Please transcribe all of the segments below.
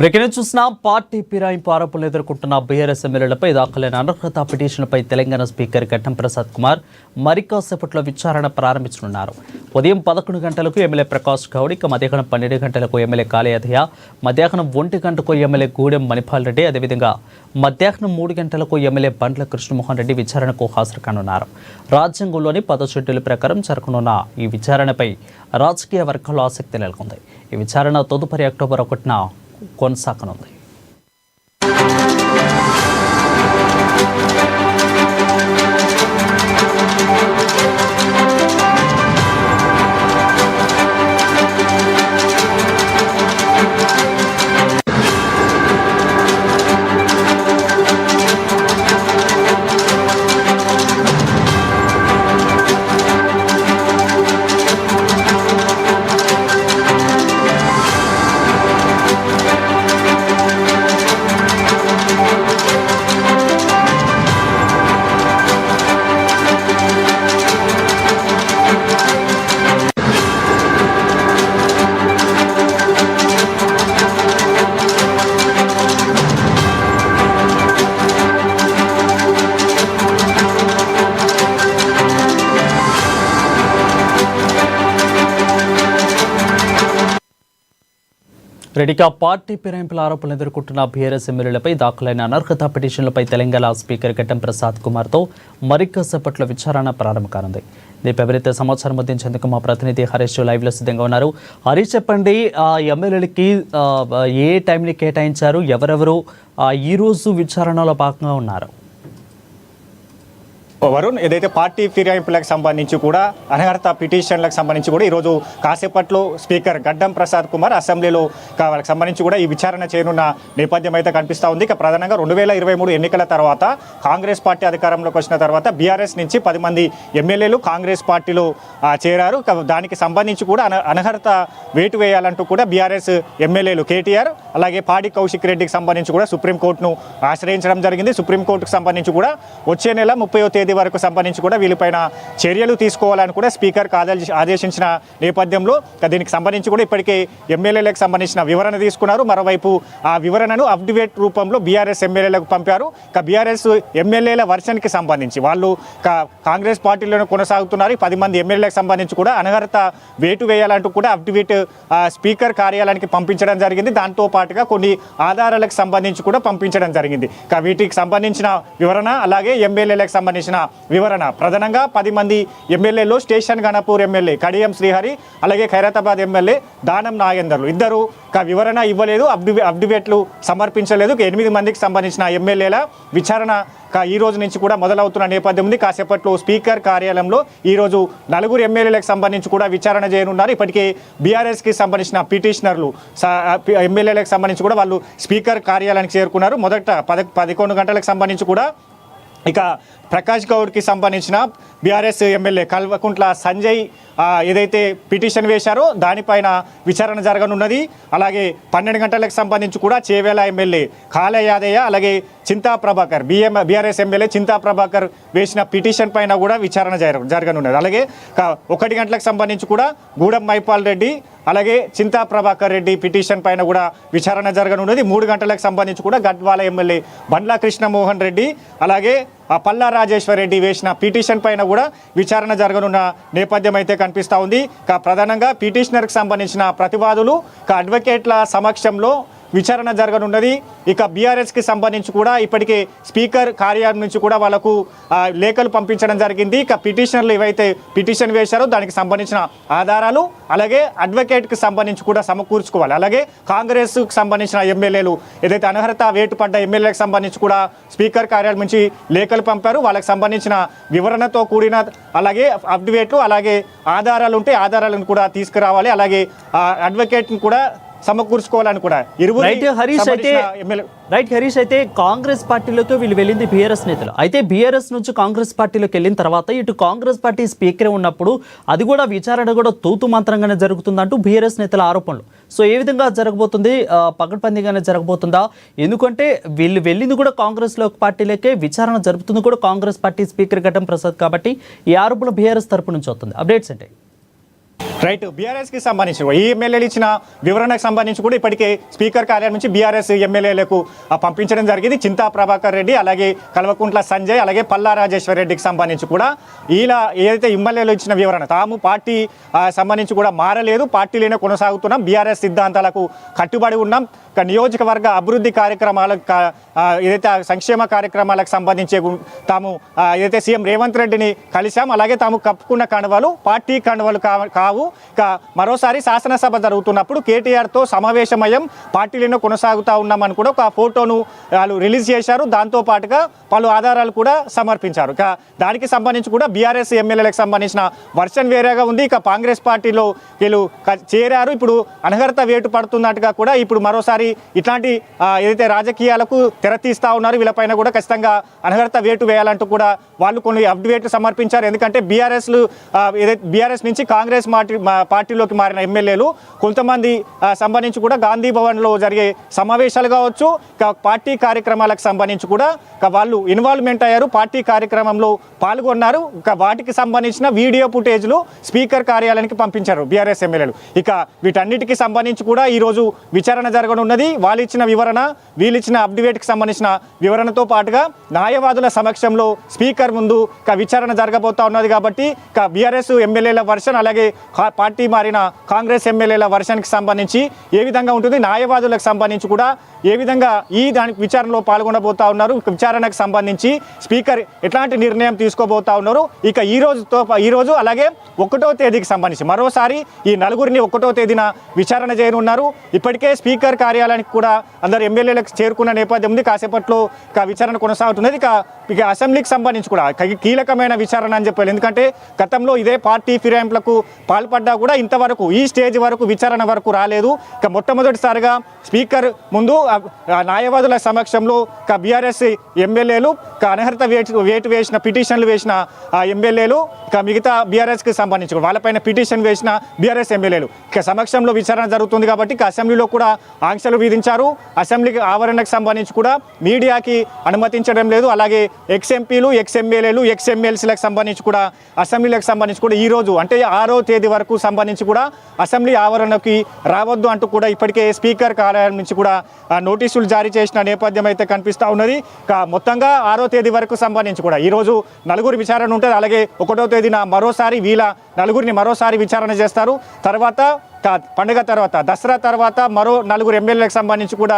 Breaking చూసిన party ఫిరాయింపు ఆరోపణలు ఎదుర్కొంటున్న బీఆర్ఎస్ ఎమ్మెల్యేలపై దాఖలైన అనర్హత పిటిషన్పై తెలంగాణ స్పీకర్ ఘట్టం ప్రసాద్ కుమార్ మరికాసేపట్లో విచారణ ప్రారంభించనున్నారు. ఉదయం 11 గంటలకు ఎమ్మెల్యే ప్రకాష్ గౌడ్, ఇక మధ్యాహ్నం 12 గంటలకు ఎమ్మెల్యే కాళయాదయ్య, మధ్యాహ్నం 1 గంటకు ఎమ్మెల్యే గూడెం మణిపాల్ రెడ్డి, అదేవిధంగా మధ్యాహ్నం 3 గంటలకు ఎమ్మెల్యే బండ్ల కృష్ణమోహన్ రెడ్డి విచారణకు హాజరు కానున్నారు. రాజ్యాంగంలోని 10 షెడ్యూల్ ప్రకారం జరగనున్న ఈ విచారణపై రాజకీయ వర్గాల్లో ఆసక్తి నెలకొంది. ఈ విచారణ తదుపరి అక్టోబర్ 1న కొనసాగనుంది. రెడ్డిగా పార్టీ ఫిరాయింపుల ఆరోపణలు ఎదుర్కొంటున్న బీఆర్ఎస్ ఎమ్మెల్యేలపై దాఖలైన అనర్హత పిటిషన్లపై తెలంగాణ స్పీకర్ ఘట్టం ప్రసాద్ కుమార్తో మరికాసేపట్లో విచారణ ప్రారంభం కానుంది. దీనిపై మరింత సమాచారం అందించేందుకు మా ప్రతినిధి హరీష్ లైవ్లో సిద్ధంగా ఉన్నారు. హరీష్, చెప్పండి, ఎమ్మెల్యేలకి ఏ టైంని కేటాయించారు, ఎవరెవరు ఈరోజు విచారణలో భాగంగా ఉన్నారు? వరుణ్, ఏదైతే పార్టీ ఫిరాయింపులకు సంబంధించి కూడా అనర్హత పిటిషన్లకు సంబంధించి కూడా ఈరోజు కాసేపట్లో స్పీకర్ ఘట్టం ప్రసాద్ కుమార్ అసెంబ్లీలో వాళ్ళకి సంబంధించి కూడా ఈ విచారణ చేయనున్న నేపథ్యం అయితే కనిపిస్తూ ఉంది. ఇక ప్రధానంగా 2023 ఎన్నికల తర్వాత కాంగ్రెస్ పార్టీ అధికారంలోకి వచ్చిన తర్వాత బీఆర్ఎస్ నుంచి 10 మంది ఎమ్మెల్యేలు కాంగ్రెస్ పార్టీలో చేరారు. దానికి సంబంధించి కూడా అనర్హత వేటు వేయాలంటూ కూడా బీఆర్ఎస్ ఎమ్మెల్యేలు కేటీఆర్ అలాగే పాడి కౌశిక్ రెడ్డికి సంబంధించి కూడా సుప్రీంకోర్టును ఆశ్రయించడం జరిగింది. సుప్రీంకోర్టుకు సంబంధించి కూడా వచ్చే నెల 30వ తేదీ వరకు సంబంధించి కూడా వీళ్ళపైన చర్యలు తీసుకోవాలని కూడా స్పీకర్ ఆదేశించిన నేపథ్యంలో దీనికి సంబంధించి కూడా ఇప్పటికే ఎమ్మెల్యేలకు సంబంధించిన వివరణ తీసుకున్నారు. మరోవైపు ఆ వివరణను అప్డేట్ రూపంలో బీఆర్ఎస్ ఎమ్మెల్యేలకు పంపారు. బీఆర్ఎస్ ఎమ్మెల్యేల వర్షన్కి సంబంధించి వాళ్ళు కాంగ్రెస్ పార్టీలోనే కొనసాగుతున్నారు. 10 మంది ఎమ్మెల్యేలకు సంబంధించి కూడా అనర్హత వేటు వేయాలంటూ కూడా అప్డేట్ స్పీకర్ కార్యాలయానికి పంపించడం జరిగింది. దాంతో పాటుగా కొన్ని ఆధారాలకు సంబంధించి కూడా పంపించడం జరిగింది. వీటికి సంబంధించిన వివరణ అలాగే ఎమ్మెల్యేలకు సంబంధించిన వివరణ ప్రధానంగా 10 మంది ఎమ్మెల్యేలో స్టేషన్ గణపూర్ ఎమ్మెల్యే కడియం శ్రీహరి అలాగే ఖైరతాబాద్ ఎమ్మెల్యే దానం నాగేందర్లు ఇద్దరు వివరణ ఇవ్వలేదు, అప్డేట్లు సమర్పించలేదు. 8 మందికి సంబంధించిన ఎమ్మెల్యేల విచారణ ఈ రోజు నుంచి కూడా మొదలవుతున్న నేపథ్యం ఉంది. కాసేపట్లో స్పీకర్ కార్యాలయంలో ఈరోజు 4 ఎమ్మెల్యేలకు సంబంధించి కూడా విచారణ చేయనున్నారు. ఇప్పటికే బీఆర్ఎస్కి సంబంధించిన పిటిషనర్లు ఎమ్మెల్యేలకు సంబంధించి కూడా వాళ్ళు స్పీకర్ కార్యాలయానికి చేరుకున్నారు. మొదట 11 గంటలకు సంబంధించి కూడా ఇక ప్రకాష్ గౌడ్కి సంబంధించిన బీఆర్ఎస్ ఎమ్మెల్యే కల్వకుంట్ల సంజయ్ ఏదైతే పిటిషన్ వేశారో దానిపైన విచారణ జరగనున్నది. అలాగే 12 గంటలకు సంబంధించి కూడా చేవేల ఎమ్మెల్యే కాళయాదయ్య అలాగే చింతా ప్రభాకర్ బీఆర్ఎస్ ఎమ్మెల్యే చింతా ప్రభాకర్ వేసిన పిటిషన్ పైన కూడా విచారణ జరగనున్నది. అలాగే 1 గంటలకు సంబంధించి కూడా గూడెం మణిపాల్ రెడ్డి అలాగే చింతా ప్రభాకర్ రెడ్డి పిటిషన్ పైన కూడా విచారణ జరగనున్నది. 3 గంటలకు సంబంధించి కూడా గద్వాల ఎమ్మెల్యే బండ్ల కృష్ణమోహన్ రెడ్డి అలాగే పల్లా రాజేశ్వర్ రెడ్డి వేసిన పిటిషన్ పైన కూడా విచారణ జరగనున్న నేపథ్యం అయితే కనిపిస్తూ ఉంది. ప్రధానంగా పిటిషనర్కి సంబంధించిన ప్రతివాదులు అడ్వకేట్ల సమక్షంలో విచారణ జరగనున్నది. ఇక బీఆర్ఎస్కి సంబంధించి కూడా ఇప్పటికే స్పీకర్ కార్యాలయం నుంచి కూడా వాళ్ళకు లేఖలు పంపించడం జరిగింది. ఇక పిటిషనర్లు ఏవైతే పిటిషన్ వేశారో దానికి సంబంధించిన ఆధారాలు అలాగే అడ్వకేట్కి సంబంధించి కూడా సమకూర్చుకోవాలి. అలాగే కాంగ్రెస్కి సంబంధించిన ఎమ్మెల్యేలు ఏదైతే అనర్హత వేటు పడ్డ ఎమ్మెల్యేలకు సంబంధించి కూడా స్పీకర్ కార్యాలయం నుంచి లేఖలు పంపారు. వాళ్ళకి సంబంధించిన వివరణతో కూడిన అలాగే అప్డేట్లు అలాగే ఆధారాలు ఉంటే ఆధారాలను కూడా తీసుకురావాలి. అలాగే అడ్వకేట్ని కూడా సమకూర్చుకోవాలని కూడా హరీష్, అయితే కాంగ్రెస్ పార్టీలోకి వీళ్ళు వెళ్ళింది బీఆర్ఎస్ నేతలు. అయితే బీఆర్ఎస్ నుంచి కాంగ్రెస్ పార్టీలోకి వెళ్ళిన తర్వాత ఇటు కాంగ్రెస్ పార్టీ స్పీకర్ ఉన్నప్పుడు అది కూడా విచారణ కూడా తూతు మంత్రంగానే జరుగుతుందంటూ బీఆర్ఎస్ నేతల ఆరోపణలు. సో ఏ విధంగా జరగబోతుంది, పకడ్బందీగానే జరగబోతుందా? ఎందుకంటే వీళ్ళు వెళ్ళింది కూడా కాంగ్రెస్లో పార్టీలకే, విచారణ జరుపుతుంది కూడా కాంగ్రెస్ పార్టీ స్పీకర్ ఘట్టం ప్రసాద్ కాబట్టి ఈ ఆరోపణ బీఆర్ఎస్ తరపు నుంచి వస్తుంది. అప్డేట్స్ అంటే రైట్, బీఆర్ఎస్కి సంబంధించి ఈ ఎమ్మెల్యేలు ఇచ్చిన వివరణకు సంబంధించి కూడా ఇప్పటికే స్పీకర్ కార్యాలయం నుంచి బీఆర్ఎస్ ఎమ్మెల్యేలకు పంపించడం జరిగింది. చింతా ప్రభాకర్ రెడ్డి, అలాగే కల్వకుంట్ల సంజయ్, అలాగే పల్లా రాజేశ్వర్ రెడ్డికి సంబంధించి కూడా ఇలా ఏదైతే ఎమ్మెల్యేలు ఇచ్చిన వివరణ తాము పార్టీ సంబంధించి కూడా మారలేదు, పార్టీలోనే కొనసాగుతున్నాం, బీఆర్ఎస్ సిద్ధాంతాలకు కట్టుబడి ఉన్నాం, నియోజకవర్గ అభివృద్ధి కార్యక్రమాలకు ఏదైతే సంక్షేమ కార్యక్రమాలకు సంబంధించి తాము ఏదైతే సీఎం రేవంత్ రెడ్డిని కలిశాం, అలాగే తాము కప్పుకున్న కండువాలు పార్టీ కండువాలు కావు. మరోసారి శాసనసభ జరుగుతున్నప్పుడు కేటీఆర్తో సమావేశమయ్యాం, పార్టీలోనే కొనసాగుతూ ఉన్నామని కూడా ఒక ఫోటోను వాళ్ళు రిలీజ్ చేశారు. దాంతో పాటుగా పలు ఆధారాలు కూడా సమర్పించారు. దానికి సంబంధించి కూడా బీఆర్ఎస్ ఎమ్మెల్యేలకు సంబంధించిన వర్షన్ వేరేగా ఉంది. కాంగ్రెస్ పార్టీలో వీళ్ళు చేరారు. ఇప్పుడు అనర్హత వేటు పడుతున్నట్టుగా కూడా ఇప్పుడు మరోసారి ఇట్లాంటి ఏదైతే రాజకీయాలకు తెరతీస్తా ఉన్నారు, వీళ్ళపైన కూడా ఖచ్చితంగా అనర్హత వేటు వేయాలంటూ కూడా వాళ్ళు కొన్ని అప్డేట్లు సమర్పించారు. ఎందుకంటే బీఆర్ఎస్ నుంచి కాంగ్రెస్ పార్టీలోకి మారిన ఎమ్మెల్యేలు కొంతమంది సంబంధించి కూడా గాంధీ భవన్లో జరిగే సమావేశాలు కావచ్చు, పార్టీ కార్యక్రమాలకు సంబంధించి కూడా వాళ్ళు ఇన్వాల్వ్మెంట్ అయ్యారు, పార్టీ కార్యక్రమంలో పాల్గొన్నారు. వాటికి సంబంధించిన వీడియో ఫుటేజ్లు స్పీకర్ కార్యాలయానికి పంపించారు బీఆర్ఎస్ ఎమ్మెల్యేలు. వీటన్నిటికీ సంబంధించి కూడా ఈరోజు విచారణ జరగనున్నది. వాళ్ళు ఇచ్చిన వివరణ, వీళ్ళు ఇచ్చిన అప్డేట్కి సంబంధించిన వివరణతో పాటుగా న్యాయవాదుల సమక్షంలో స్పీకర్ ముందు విచారణ జరగబోతా ఉన్నది. కాబట్టి బీఆర్ఎస్ ఎమ్మెల్యేల వర్షన్, అలాగే పార్టీ మారిన కాంగ్రెస్ ఎమ్మెల్యేల వర్షన్కి సంబంధించి ఏ విధంగా ఉంటుంది, న్యాయవాదులకు సంబంధించి కూడా ఏ విధంగా దానికి విచారణలో పాల్గొనబోతా ఉన్నారు, విచారణకు సంబంధించి స్పీకర్ ఎట్లాంటి నిర్ణయం తీసుకోబోతా ఉన్నారు. ఈరోజు అలాగే 1వ తేదీకి సంబంధించి మరోసారి ఈ నలుగురిని 1వ తేదీన విచారణ చేయనున్నారు. ఇప్పటికే స్పీకర్ కార్యాలయానికి కూడా అందరు ఎమ్మెల్యేలకు చేరుకున్న నేపథ్యం ఉంది. కాసేపట్లో విచారణ కొనసాగుతున్నది. ఇక అసెంబ్లీకి సంబంధించి కూడా కీలకమైన విచారణ అని చెప్పాలి. ఎందుకంటే గతంలో ఇదే పార్టీ ఫిరాయింపులకు పాల్పడ్డా కూడా ఇంతవరకు ఈ స్టేజ్ వరకు విచారణ వరకు రాలేదు. మొట్టమొదటిసారిగా స్పీకర్ ముందు న్యాయవాదుల సమక్షంలో బీఆర్ఎస్ ఎమ్మెల్యేలు అనర్హత వేటు వేసిన పిటిషన్లు వేసిన ఎమ్మెల్యేలు మిగతా బీఆర్ఎస్కి సంబంధించి వాళ్ళపైన పిటిషన్ వేసిన బీఆర్ఎస్ ఎమ్మెల్యేలు సమక్షంలో విచారణ జరుగుతుంది. కాబట్టి అసెంబ్లీలో కూడా ఆంక్షలు విధించారు. అసెంబ్లీకి ఆవరణకు సంబంధించి కూడా మీడియాకి అనుమతించడం లేదు. అలాగే ఎక్స్ఎంపీలు, ఎక్స్ఎమ్మెల్యేలు, ఎక్స్ఎమ్మెల్సీలకు సంబంధించి కూడా అసెంబ్లీలకు సంబంధించి కూడా ఈరోజు అంటే 6వ తేదీ వరకు సంబంధించి కూడా అసెంబ్లీ ఆవరణకి రావద్దు అంటూ కూడా ఇప్పటికే స్పీకర్ కార్యాలయం నుంచి కూడా నోటీసులు జారీ చేసిన నేపథ్యం అయితే కనిపిస్తూ ఉన్నది. మొత్తంగా 6వ తేదీ వరకు సంబంధించి కూడా ఈరోజు నలుగురు విచారణ ఉంటుంది. అలాగే 1వ తేదీన మరోసారి వీళ్ళ నలుగురిని మరోసారి విచారణ చేస్తారు. తర్వాత పండుగ తర్వాత దసరా తర్వాత మరో 4 ఎమ్మెల్యేలకు సంబంధించి కూడా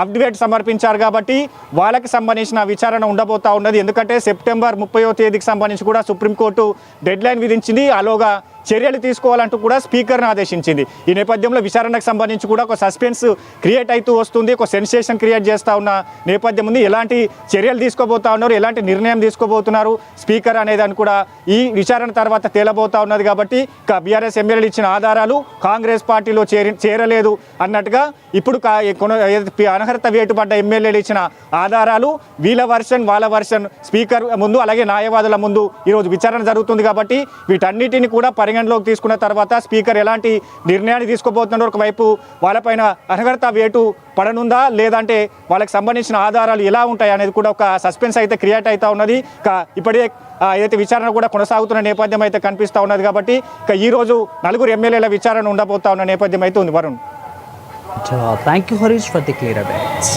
అప్డేట్ సమర్పించారు. కాబట్టి వాళ్ళకి సంబంధించిన విచారణ ఉండబోతా ఉన్నది. ఎందుకంటే సెప్టెంబర్ 30వ తేదీకి సంబంధించి కూడా సుప్రీంకోర్టు డెడ్ లైన్ విధించింది. అలాగా చర్యలు తీసుకోవాలంటూ కూడా స్పీకర్ను ఆదేశించింది. ఈ నేపథ్యంలో విచారణకు సంబంధించి కూడా ఒక సస్పెన్స్ క్రియేట్ అవుతూ వస్తుంది, ఒక సెన్సేషన్ క్రియేట్ చేస్తూ ఉన్న నేపథ్యం ఉంది. ఎలాంటి చర్యలు తీసుకోబోతా ఉన్నారు, ఎలాంటి నిర్ణయం తీసుకోబోతున్నారు స్పీకర్ అనేదాన్ని కూడా ఈ విచారణ తర్వాత తేలబోతా ఉన్నది. కాబట్టి బీఆర్ఎస్ ఎమ్మెల్యేలు ఇచ్చిన ఆధారాలు కాంగ్రెస్ పార్టీలో చేరలేదు అన్నట్టుగా ఇప్పుడు అనర్హత వేటుపడ్డ ఎమ్మెల్యేలు ఇచ్చిన ఆధారాలు వాళ్ళ వర్షన్ స్పీకర్ ముందు అలాగే న్యాయవాదుల ముందు ఈరోజు విచారణ జరుగుతుంది. కాబట్టి వీటన్నిటిని కూడా పరిగణలోకి తీసుకున్న తర్వాత స్పీకర్ ఎలాంటి నిర్ణయాన్ని తీసుకోబోతున్నారు, ఒకవైపు వాళ్ళపైన అనర్హత వేటు పడనుందా లేదంటే వాళ్ళకి సంబంధించిన ఆధారాలు ఎలా ఉంటాయి అనేది కూడా ఒక సస్పెన్స్ అయితే క్రియేట్ అవుతా ఉన్నది. ఇప్పటికే ఏదైతే విచారణ కూడా కొనసాగుతున్న నేపథ్యం అయితే కనిపిస్తూ ఉన్నది. కాబట్టి ఈరోజు 4 ఎమ్మెల్యేల విచారణ ఉండబోతా ఉన్న నేపథ్యం అయితే ఉంది. Varun, thank you Harish for the clear updates.